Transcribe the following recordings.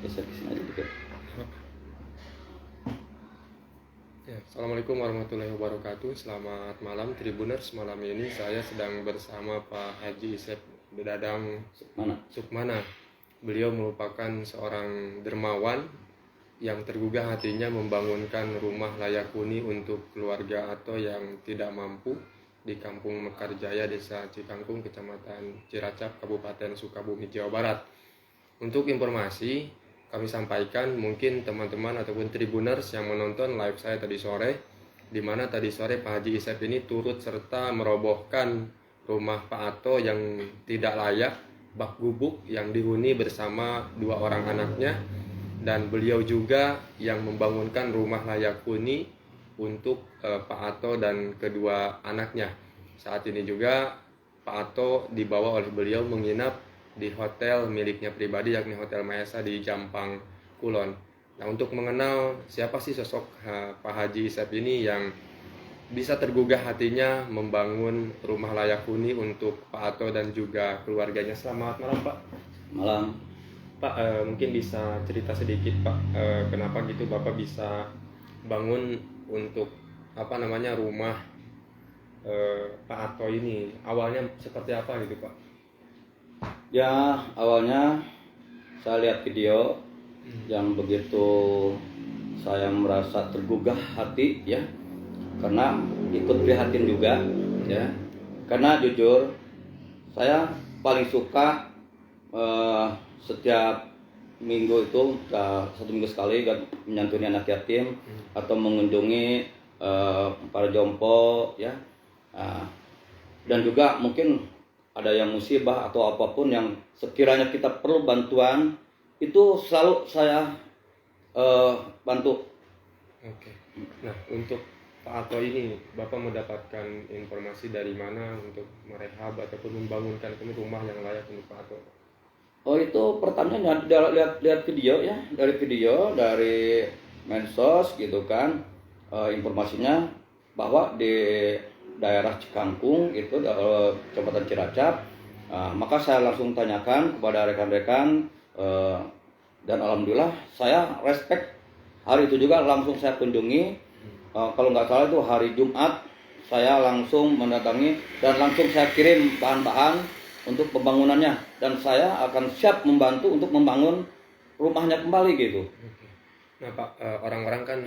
geser ke sini aja dikit. Ya, Assalamualaikum warahmatullahi wabarakatuh. Selamat malam Tribuners. Malam ini saya sedang bersama Pak Haji Isep Dadang Sukmana. Beliau merupakan seorang dermawan yang tergugah hatinya membangunkan rumah layak huni untuk keluarga atau yang tidak mampu di Kampung Mekarjaya, Desa Cikangkung, Kecamatan Ciracap, Kabupaten Sukabumi, Jawa Barat. Untuk informasi, kami sampaikan mungkin teman-teman ataupun Tribuners yang menonton live saya tadi sore, di mana tadi sore Pak Haji Isep ini turut serta merobohkan rumah Pak Ato yang tidak layak, bak gubuk yang dihuni bersama dua orang anaknya, dan beliau juga yang membangunkan rumah layak huni untuk Pak Ato dan kedua anaknya. Saat ini juga Pak Ato dibawa oleh beliau menginap di hotel miliknya pribadi, yakni Hotel Mahesa di Jampang, Kulon. Nah, untuk mengenal siapa sih sosok Pak Haji Isep ini yang bisa tergugah hatinya membangun rumah layak huni untuk Pak Ato dan juga keluarganya. Selamat malam, Pak. Malam. Pak, mungkin bisa cerita sedikit, Pak, kenapa gitu Bapak bisa bangun untuk rumah Pak Ato ini. Awalnya seperti apa gitu, Pak? Ya, awalnya saya lihat video yang begitu saya merasa tergugah hati ya, karena ikut prihatin juga ya. Karena jujur saya paling suka setiap minggu itu 1 minggu sekali menyantuni anak yatim atau mengunjungi para jompo ya. Dan juga mungkin ada yang musibah atau apapun yang sekiranya kita perlu bantuan, itu selalu saya bantu. Oke. Nah, untuk Pak Ato ini, Bapak mendapatkan informasi dari mana untuk merehab ataupun membangunkan rumah yang layak untuk Pak Ato? Oh, itu pertamanya lihat video ya, dari medsos gitu kan, informasinya bahwa di daerah Cikangkung itu Kecamatan Ciracap. Maka saya langsung tanyakan kepada rekan-rekan dan alhamdulillah saya respect. Hari itu juga langsung saya kunjungi, kalau nggak salah itu hari Jumat, saya langsung mendatangi dan langsung saya kirim bahan-bahan untuk pembangunannya, dan saya akan siap membantu untuk membangun rumahnya kembali gitu. Nah, Pak, orang-orang kan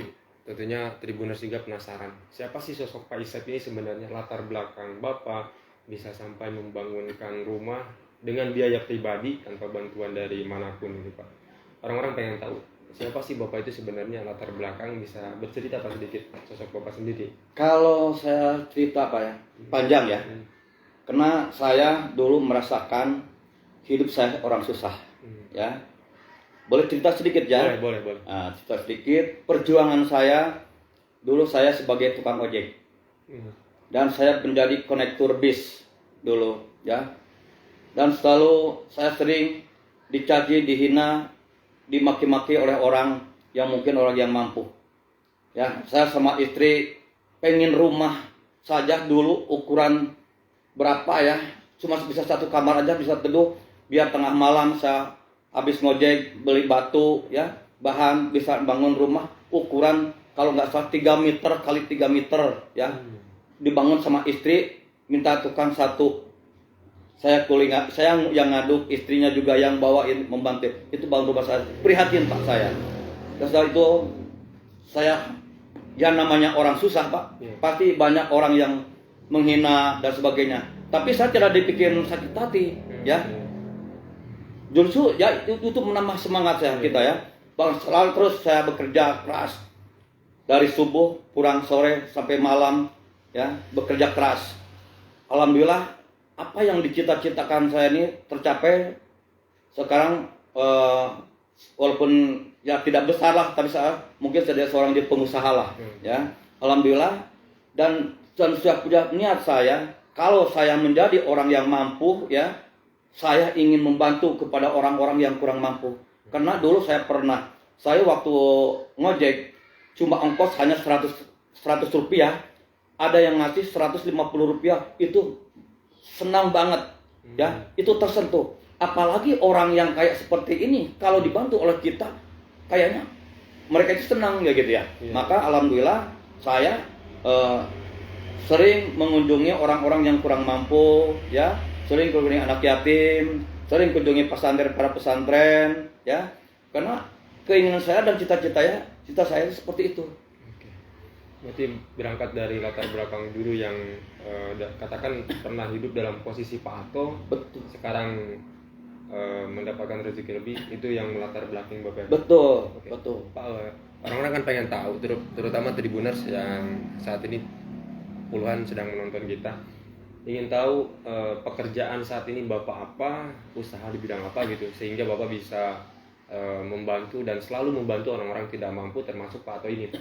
tentunya Tribuners juga penasaran, siapa sih sosok Pak Isep ini sebenarnya, latar belakang Bapak bisa sampai membangunkan rumah dengan biaya pribadi tanpa bantuan dari manapun gitu, Pak. Orang-orang pengen tahu siapa sih Bapak itu sebenarnya, latar belakang, bisa bercerita Pak sedikit sosok Bapak sendiri. Kalau saya cerita Pak ya, panjang ya. Karena saya dulu merasakan hidup saya orang susah ya. Boleh cerita sedikit ya? Boleh. Nah, cerita sedikit perjuangan saya. Dulu saya sebagai tukang ojek. Dan saya menjadi konektor bis dulu ya. Dan selalu saya sering dicaci, dihina, dimaki-maki oleh orang yang mungkin orang yang mampu. Ya, saya sama istri pengen rumah saja dulu ukuran berapa ya? Cuma bisa 1 kamar aja bisa teduh, biar tengah malam saya habis ngojek beli batu ya, bahan bisa bangun rumah ukuran kalau nggak salah 3 meter kali 3 meter ya. Dibangun sama istri, minta tukang 1. Saya yang ngaduk, istrinya juga yang bawain, membantu. Itu bangun rumah saya. Prihatin Pak saya. Dan setelah itu saya, ya namanya orang susah Pak, pasti banyak orang yang menghina dan sebagainya. Tapi saya tidak dipikirin sakit hati ya. Justru ya itu menambah semangat saya kita ya. Selalu terus saya bekerja keras dari subuh pulang sore sampai malam ya, bekerja keras. Alhamdulillah apa yang dicita-citakan saya ini tercapai. Sekarang walaupun ya tidak besar lah, tapi saya mungkin saya seorang pengusaha lah ya. Alhamdulillah, dan sudah punya niat saya, kalau saya menjadi orang yang mampu ya, saya ingin membantu kepada orang-orang yang kurang mampu. Karena dulu saya waktu ngojek cuma ongkos hanya 100 rupiah, ada yang ngasih 150 rupiah, itu senang banget ya, itu tersentuh. apalagi orang yang kayak seperti ini kalau dibantu oleh kita, kayaknya mereka itu senang ya gitu ya. Maka alhamdulillah saya sering mengunjungi orang-orang yang kurang mampu ya, sering kunjungi anak yatim, sering kunjungi pesantren, para pesantren ya, karena keinginan saya dan cita saya seperti itu. Berarti berangkat dari latar belakang dulu yang katakan pernah hidup dalam posisi Pak Ato, Betul. Sekarang mendapatkan rezeki lebih, itu yang melatar belakang Bapak. Betul, Oke. betul. Pak, orang-orang kan pengen tahu, terutama Tribuners yang saat ini puluhan sedang menonton kita, ingin tahu pekerjaan saat ini Bapak apa, usaha di bidang apa gitu, sehingga Bapak bisa membantu dan selalu membantu orang-orang tidak mampu, termasuk Pak Ato ini.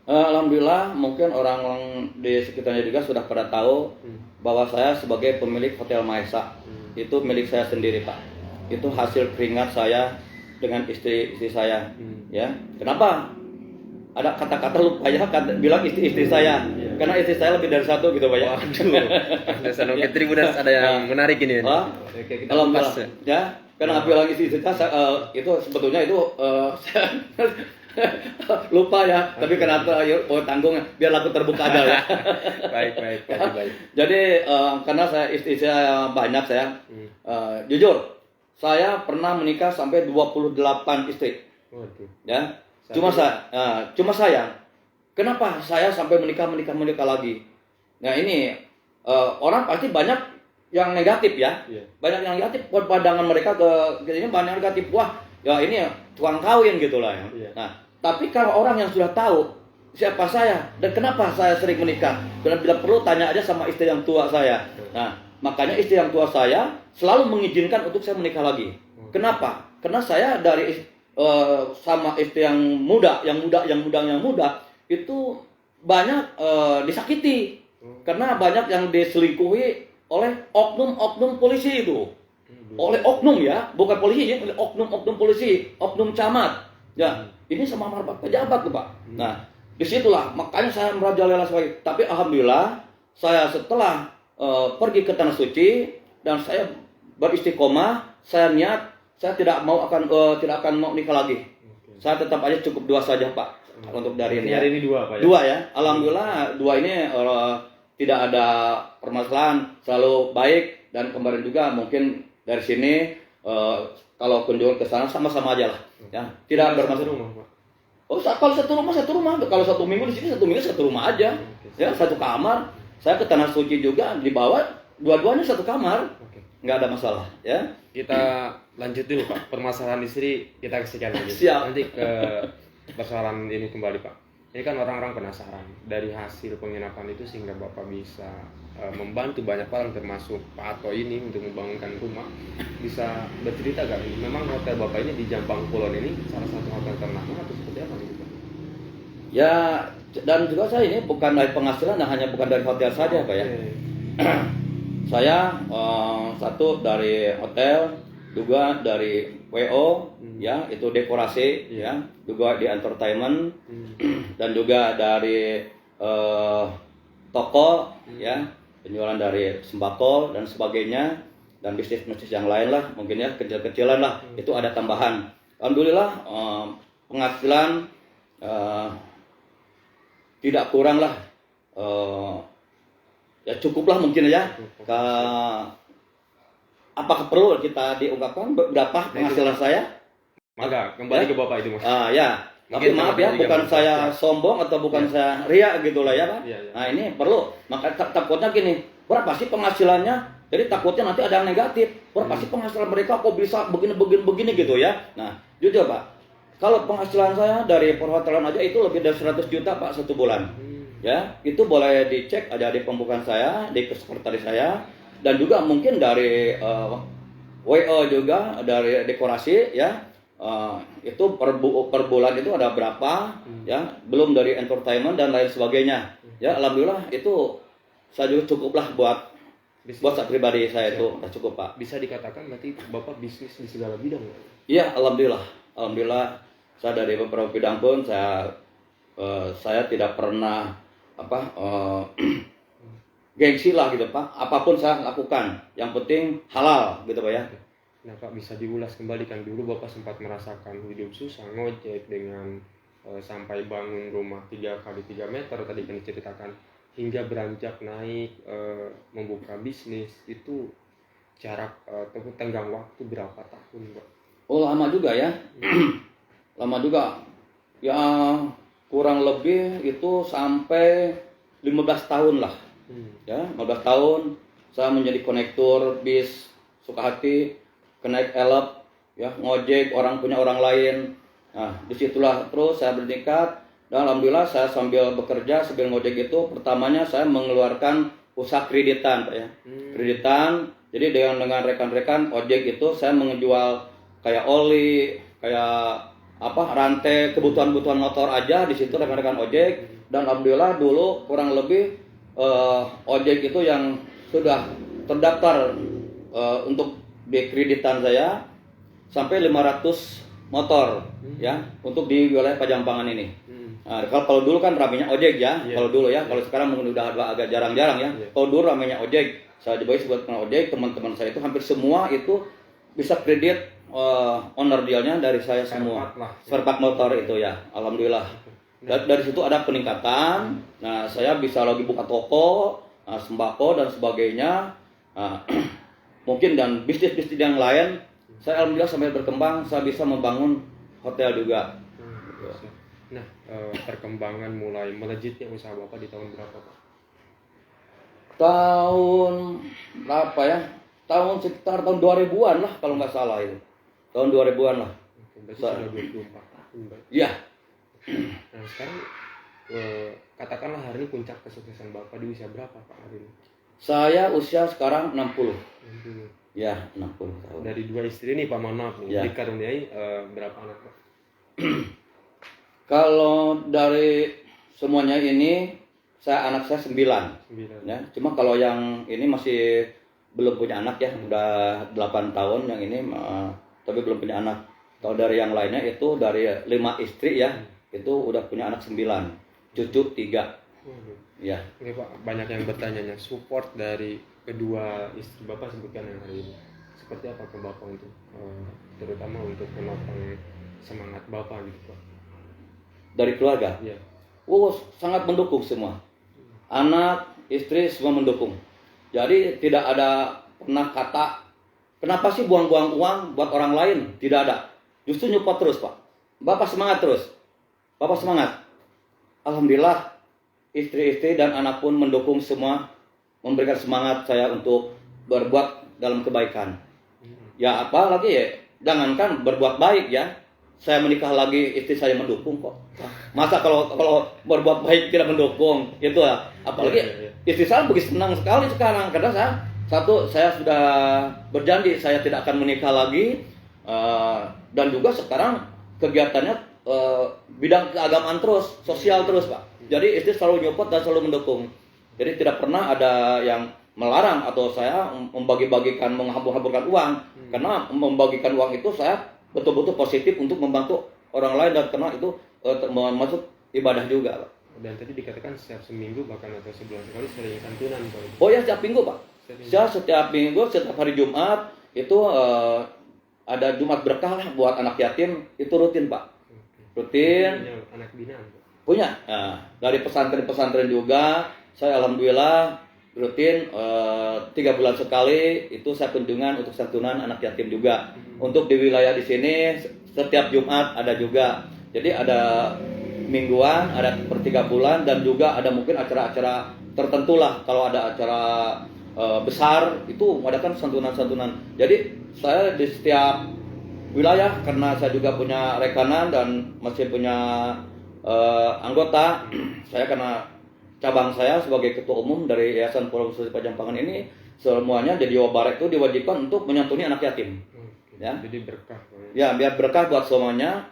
Alhamdulillah mungkin orang-orang di sekitarnya juga sudah pada tahu bahwa saya sebagai pemilik Hotel Mahesa itu milik saya sendiri Pak. Itu hasil keringat saya dengan istri saya. Ya, kenapa? Ada kata-kata lupa ya, bilang istri saya. Karena istri saya lebih dari satu gitu Pak ya. Oke, Tribuners ada yang menarik ini. Alhamdulillah. Ya, karena bilang istri saya itu sebetulnya itu lupa ya, tapi kenapa tanggung biar laku terbuka aja ya. baik. Jadi karena istri saya banyak saya, jujur saya pernah menikah sampai 28 istri. Ya, cuma saya. Kenapa saya sampai menikah lagi? Nah ini orang pasti banyak yang negatif ya, banyak yang negatif. Pandangan mereka ke ini banyak negatif. Wah, ya ini tukang kawin gitulah ya. Nah, tapi kalau orang yang sudah tahu siapa saya dan kenapa saya sering menikah, karena bila perlu tanya aja sama istri yang tua saya. Nah, makanya istri yang tua saya selalu mengizinkan untuk saya menikah lagi. Kenapa? Karena saya dari sama istri yang muda itu banyak disakiti. Karena banyak yang diselingkuhi oleh oknum polisi itu. Oleh oknum ya, bukan polisi ya, oleh oknum polisi, oknum camat. Ya, ini sama martabat pejabat tuh Pak. Nah, disitulah makanya saya merajalela sebagai. Tapi alhamdulillah saya setelah pergi ke tanah suci dan saya beristiqomah, saya niat saya tidak akan mau nikah lagi. Saya tetap aja cukup 2 saja Pak. Untuk dari ini. Hari ini 2 Pak ya. 2 ya. Alhamdulillah 2 ini tidak ada permasalahan, selalu baik, dan kemarin juga mungkin dari sini kalau kunjungan ke sana sama-sama aja lah. Ya, tidak bermasalah. Oh, kalau satu rumah, kalau 1 minggu di sini 1 minggu 1 rumah aja. Ya, 1 kamar. Saya ke tanah suci juga dibawa, dua-duanya 1 kamar. Nggak ada masalah, ya. Kita lanjut dulu Pak. Permasalahan istri kita sekian lagi. Siap. Nanti ke persoalan ini kembali Pak. Ini kan orang-orang penasaran dari hasil penginapan itu sehingga Bapak bisa membantu banyak orang termasuk Pak Ato ini untuk membangunkan rumah. Bisa bercerita gak? Memang hotel Bapak ini di Jampang Kulon ini salah satu hotel ternama atau seperti apa gitu Pak? Ya, dan juga saya ini bukan dari penghasilan, hanya bukan dari hotel saja Pak ya. Saya satu dari hotel, juga dari WO ya, itu dekorasi ya, juga di entertainment dan juga dari toko ya, penjualan dari sembako dan sebagainya, dan bisnis yang lain lah mungkin ya, kecil-kecilan lah, itu ada tambahan. Alhamdulillah penghasilan tidak kurang lah, ya cukuplah mungkin ya. Apakah perlu kita diungkapkan berapa penghasilan saya? Maka kembali ke Bapak itu Mas. Ya. Tapi maaf ya, bukan saya sombong atau bukan saya ria gitu lah ya Pak. Nah ini perlu. Maka takutnya gini, berapa sih penghasilannya? Jadi takutnya nanti ada yang negatif. Berapa sih penghasilan mereka kok bisa begini gitu ya? Nah jujur Pak, kalau penghasilan saya dari perhotelan aja itu lebih dari 100 juta Pak 1 bulan. Ya, itu boleh dicek ada di pembukaan saya, di sekretaris saya, dan juga mungkin dari WO juga, dari dekorasi ya. Itu per bulan itu ada berapa ya, belum dari entertainment dan lain sebagainya. Ya, alhamdulillah itu saya juga cukuplah buat saya pribadi, saya itu udah cukup Pak. Bisa dikatakan berarti Bapak bisnis di segala bidang ya? Iya, alhamdulillah saya dari beberapa bidang pun saya tidak pernah gengsi lah gitu Pak. Apapun saya lakukan, yang penting halal gitu Pak ya. Nah Pak, bisa diulas kembali kan dulu Bapak sempat merasakan hidup susah ngojek dengan sampai bangun rumah 3 kali 3 meter tadi kan diceritakan, hingga beranjak naik membuka bisnis itu jarak tenggang waktu berapa tahun Pak? Oh lama juga ya. Lama juga. Ya kurang lebih itu sampai 15 tahun lah. Ya, 15 tahun saya menjadi konektor bis Sukahati, kenaik elep, ya ngojek orang punya orang lain. Nah, disitulah terus saya bertingkat dan alhamdulillah saya sambil bekerja sambil ngojek itu pertamanya saya mengeluarkan usaha kreditan, Pak ya. Kreditan. Jadi dengan rekan-rekan ojek itu saya menjual kayak oli, kayak rantai kebutuhan-kebutuhan motor aja di situ rekan-rekan ojek. Dan alhamdulillah dulu kurang lebih ojek itu yang sudah terdaftar untuk di kreditan saya sampai 500 motor ya untuk di wilayah Pajampangan ini. Nah, kalau dulu kan ramenya ojek ya, kalau dulu ya, kalau sekarang mungkin udah agak jarang-jarang ya. Kalau dulu ramenya ojek, saya juga sebut ojek, teman-teman saya itu hampir semua itu bisa kredit owner dealnya dari saya semua. Spare motor itu ya, alhamdulillah. Dari situ ada peningkatan. Nah, saya bisa lagi buka toko, sembako dan sebagainya. Mungkin dan bisnis-bisnis yang lain, saya alhamdulillah sampai berkembang, saya bisa membangun hotel juga. Nah, perkembangan mulai melejitnya usaha Bapak di tahun berapa Pak? Tahun berapa ya? Sekitar tahun 2000-an lah kalau nggak salah itu. Tahun 2000-an lah. Berarti sudah 24 tahun Pak. Iya. Nah sekarang katakanlah hari ini puncak kesuksesan Bapak di usia berapa Pak hari ini? Saya usia sekarang 60. 60. Ya, 60 tahun. Dari 2 istri nih Pak, mohon maaf nih, Ya. dikaruniai berapa anak Pak? Kalau dari semuanya ini anak saya 9. 9. Ya, cuma kalau yang ini masih belum punya anak ya, udah 8 tahun yang ini tapi belum punya anak. Kalau dari yang lainnya itu dari 5 istri ya, itu udah punya anak 9, cucu 3. Ya. Oke Pak, banyak yang bertanya support dari kedua istri Bapak sebutkan yang hari ini. Seperti apa ke Bapak untuk terutama untuk menopang semangat Bapak gitu Pak? Dari keluarga? Iya. Sangat mendukung semua. Anak, istri semua mendukung. Jadi tidak ada pernah kata, kenapa sih buang-buang uang buat orang lain? Tidak ada. Justru nyupport terus Pak. Bapak semangat terus. Bapak semangat. Alhamdulillah istri-istri dan anak pun mendukung semua, memberikan semangat saya untuk berbuat dalam kebaikan. Ya apalagi ya, jangankan berbuat baik ya. Saya menikah lagi istri saya mendukung kok. Masa kalau berbuat baik tidak mendukung? Itu ya. Apalagi istri saya begitu senang sekali sekarang karena saya sudah berjanji saya tidak akan menikah lagi dan juga sekarang kegiatannya bidang keagamaan terus, sosial terus Pak. Jadi istri selalu nyupport dan selalu mendukung. Jadi tidak pernah ada yang melarang atau saya membagi-bagikan menghambur-hamburkan uang. Karena membagikan uang itu saya betul-betul positif untuk membantu orang lain dan karena itu masuk ibadah juga Pak. Dan tadi dikatakan setiap seminggu bahkan atau sebulan sekali sering santunan Pak. Oh ya setiap minggu Pak. Saya setiap minggu, setiap hari Jumat itu ada Jumat berkah lah buat anak yatim, itu rutin Pak. Rutin. Punya anak binaan Pak? Punya. Nah, dari pesantren-pesantren juga saya alhamdulillah rutin 3 bulan sekali itu saya kunjungan untuk santunan anak yatim juga. Untuk di wilayah di sini setiap Jumat ada juga. Jadi ada mingguan, ada per 3 bulan dan juga ada mungkin acara-acara tertentu lah. Kalau ada acara besar itu mengadakan santunan-santunan. Jadi saya di setiap wilayah karena saya juga punya rekanan dan masih punya anggota. Saya karena cabang saya sebagai ketua umum dari Yayasan Forum Sosial Pajampangan ini semuanya di Jawa Barat itu diwajibkan untuk menyantuni anak yatim. Ya. Jadi berkah. Ya, biar berkah buat semuanya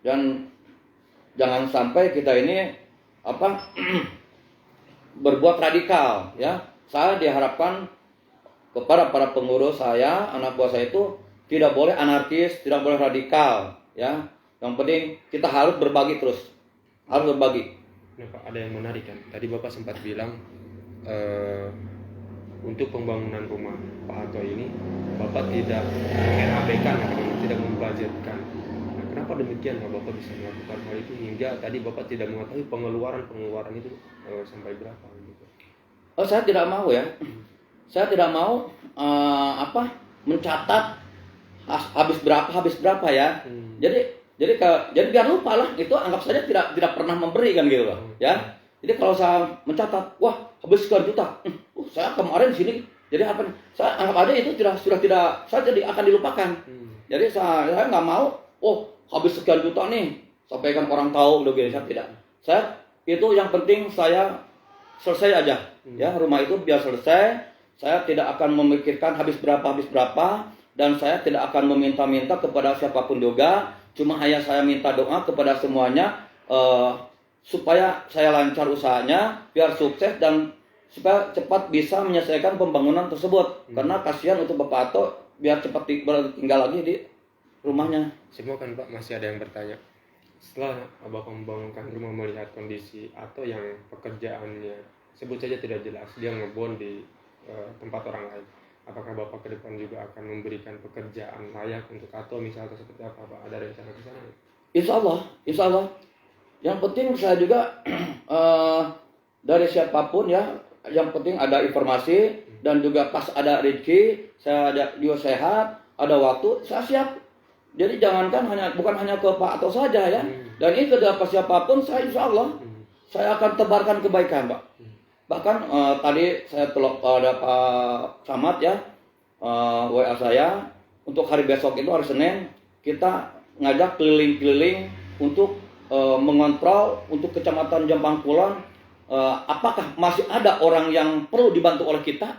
dan jangan sampai kita ini berbuat radikal ya. Saya diharapkan kepada para pengurus saya, anak buah saya itu tidak boleh anarkis, tidak boleh radikal ya. Yang penting kita harus berbagi terus. Harus berbagi. Nah Pak, ada yang menarik kan. Tadi Bapak sempat bilang untuk pembangunan rumah Pak Ato ini Bapak tidak mengabaikan atau tidak membudgetkan. Nah, kenapa demikian Bapak bisa melakukan hal itu hingga tadi Bapak tidak mengetahui pengeluaran itu sampai berapa gitu? Oh, saya tidak mau ya. Saya tidak mau mencatat habis berapa ya. Jadi biar lupa lah, itu anggap saja tidak pernah memberi kan gitu loh, ya. Jadi kalau saya mencatat, wah habis sekian juta, saya kemarin di sini, jadi apa? Saya anggap aja itu sudah tidak, saya jadi akan dilupakan. Jadi saya nggak mau, habis sekian juta nih, sampaikan orang tahu udah gini, saya tidak. Saya itu yang penting saya selesai aja, ya rumah itu biar selesai. Saya tidak akan memikirkan habis berapa, dan saya tidak akan meminta-minta kepada siapapun juga. Cuma hanya saya minta doa kepada semuanya supaya saya lancar usahanya, biar sukses dan supaya cepat bisa menyelesaikan pembangunan tersebut. Karena kasihan untuk Bapak Ato biar cepat tinggal lagi di rumahnya. Semua kan Pak masih ada yang bertanya. Setelah Bapak membangunkan rumah melihat kondisi Ato yang pekerjaannya sebut saja tidak jelas, dia ngebon di tempat orang lain. Apakah Bapak ke depan juga akan memberikan pekerjaan layak untuk Ato misalnya seperti apa Pak? Ada rencana ke sana? Insya Allah. Yang penting saya juga dari siapapun ya, yang penting ada informasi dan juga pas ada rezeki, saya ada juga sehat, ada waktu, saya siap. Jadi jangankan bukan hanya ke Pak Ato saja ya, dan ini ke siapapun saya insya Allah saya akan tebarkan kebaikan Pak. Bahkan tadi saya ada Pak Camat ya, WA saya untuk hari besok itu hari Senin kita ngajak keliling-keliling untuk mengontrol untuk Kecamatan Jambang Kulon, apakah masih ada orang yang perlu dibantu oleh kita.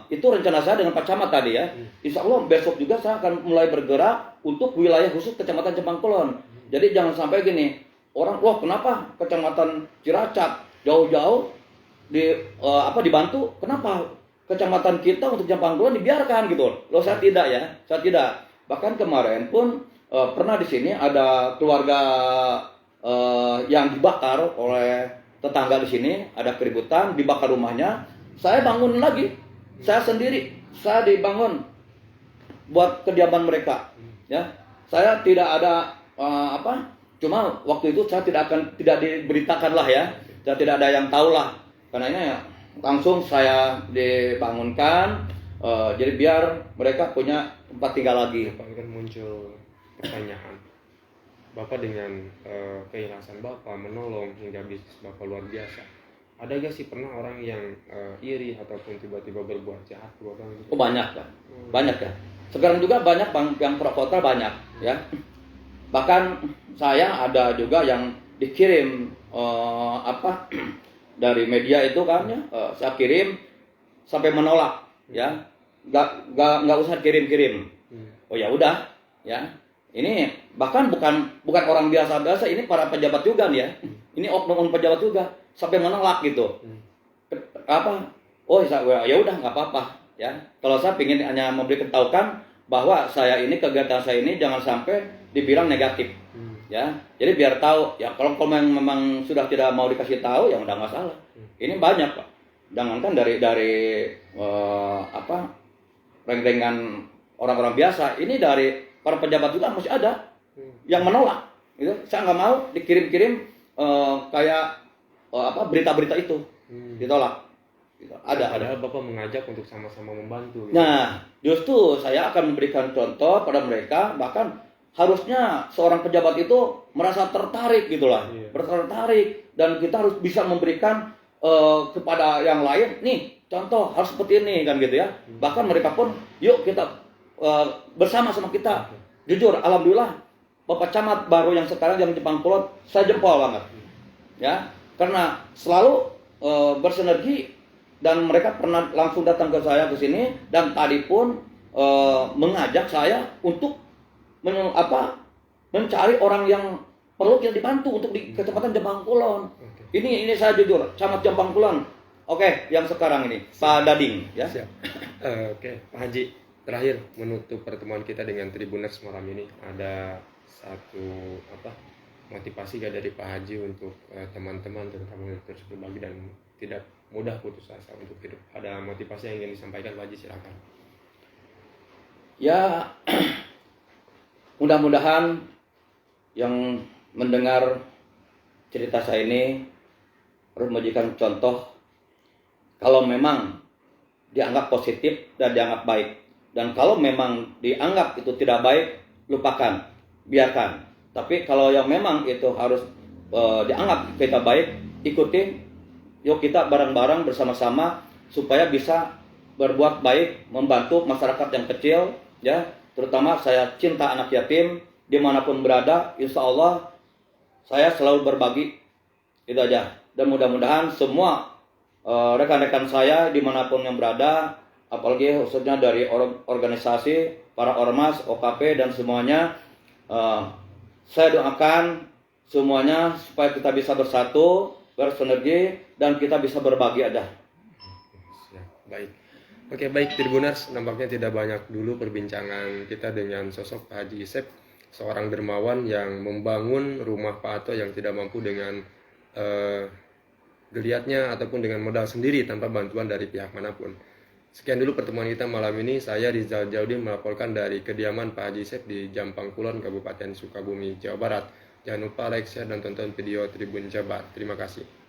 Itu rencana saya dengan Pak Camat tadi ya. Insya Allah besok juga saya akan mulai bergerak untuk wilayah khusus Kecamatan Jambang Kulon. Jadi jangan sampai gini, orang kenapa Kecamatan Ciracap jauh-jauh dibantu, kenapa kecamatan kita untuk Jambang Kulon dibiarkan gitu loh. Saya tidak ya, saya tidak. Bahkan kemarin pun pernah di sini ada keluarga yang dibakar oleh tetangga di sini, ada keributan, dibakar rumahnya. Saya bangun lagi, saya sendiri, saya dibangun buat kediaman mereka. Ya, saya tidak ada cuma waktu itu saya tidak diberitakan lah ya, saya tidak ada yang tahu lah. Karena ini langsung saya dibangunkan, jadi biar mereka punya tempat tinggal lagi. Pak, kan muncul pertanyaan, Bapak dengan keikhlasan Bapak menolong hingga bisnis Bapak luar biasa. Ada gak sih pernah orang yang iri ataupun tiba-tiba berbuat jahat ke Bapak gitu? Banyak kan, banyak ya. Sekarang juga banyak yang pro kontra banyak ya. Bahkan saya ada juga yang dikirim dari media itu kan ya, saya kirim sampai menolak ya, nggak usah kirim. Oh ya udah ya, ini bahkan bukan orang biasa ini para pejabat juga nih ya, ini oknum pejabat juga sampai menolak gitu. Ya udah nggak apa-apa ya, kalau saya ingin hanya memberi ketahukan bahwa kegiatan saya ini jangan sampai dibilang negatif. Ya, jadi biar tahu ya, kalau memang sudah tidak mau dikasih tahu ya udah nggak salah. Ini banyak Pak, jangankan dari renggangan orang-orang biasa, ini dari para pejabat juga masih ada yang menolak. Gitu. Saya nggak mau dikirim-kirim berita-berita itu ditolak. Gitu. Ada. Bapak mengajak untuk sama-sama membantu. Gitu. Nah, justru saya akan memberikan contoh pada mereka, bahkan harusnya seorang pejabat itu merasa tertarik gitulah, tertarik, dan kita harus bisa memberikan kepada yang lain, nih contoh harus seperti ini kan gitu ya. Bahkan mereka pun, yuk kita bersama-sama kita. Jujur, alhamdulillah Bapak Camat baru yang sekarang yang Jambang Kulon, saya jempol banget, ya, karena selalu bersinergi dan mereka pernah langsung datang ke saya ke sini dan tadi pun mengajak saya untuk mencari orang yang perlu kita dibantu untuk di Kecamatan Jambang Kulon. Ini saya jujur, Camat Jambang Kulon. Oke, yang sekarang ini Pak Dading ya. Siap. Oke, Pak Haji, terakhir menutup pertemuan kita dengan Tribuners malam ini, ada satu motivasi gak dari Pak Haji untuk teman-teman terutama yang terus berbagi dan tidak mudah putus asa untuk hidup. Ada motivasi yang ingin disampaikan Pak Haji, silakan. Ya, mudah-mudahan yang mendengar cerita saya ini harus menjadikan contoh kalau memang dianggap positif dan dianggap baik. Dan kalau memang dianggap itu tidak baik, lupakan, biarkan. Tapi kalau yang memang itu harus dianggap kita baik, ikuti. Yuk kita bareng-bareng bersama-sama supaya bisa berbuat baik, membantu masyarakat yang kecil, ya. Terutama saya cinta anak yatim dimanapun berada. Insya Allah saya selalu berbagi, itu aja. Dan mudah-mudahan semua rekan-rekan saya dimanapun yang berada, apalagi khususnya dari organisasi, para ormas, OKP dan semuanya, saya doakan semuanya supaya kita bisa bersatu, bersinergi, dan kita bisa berbagi aja. Baik. Oke, baik Tribuners, nampaknya tidak banyak dulu perbincangan kita dengan sosok Pak Haji Isep, seorang dermawan yang membangun rumah Pak Ato yang tidak mampu dengan geliatnya ataupun dengan modal sendiri tanpa bantuan dari pihak manapun. Sekian dulu pertemuan kita malam ini. Saya Rizal Jaudin melaporkan dari kediaman Pak Haji Isep di Jampang Kulon, Kabupaten Sukabumi, Jawa Barat. Jangan lupa like, share, dan tonton video Tribun Jabar. Terima kasih.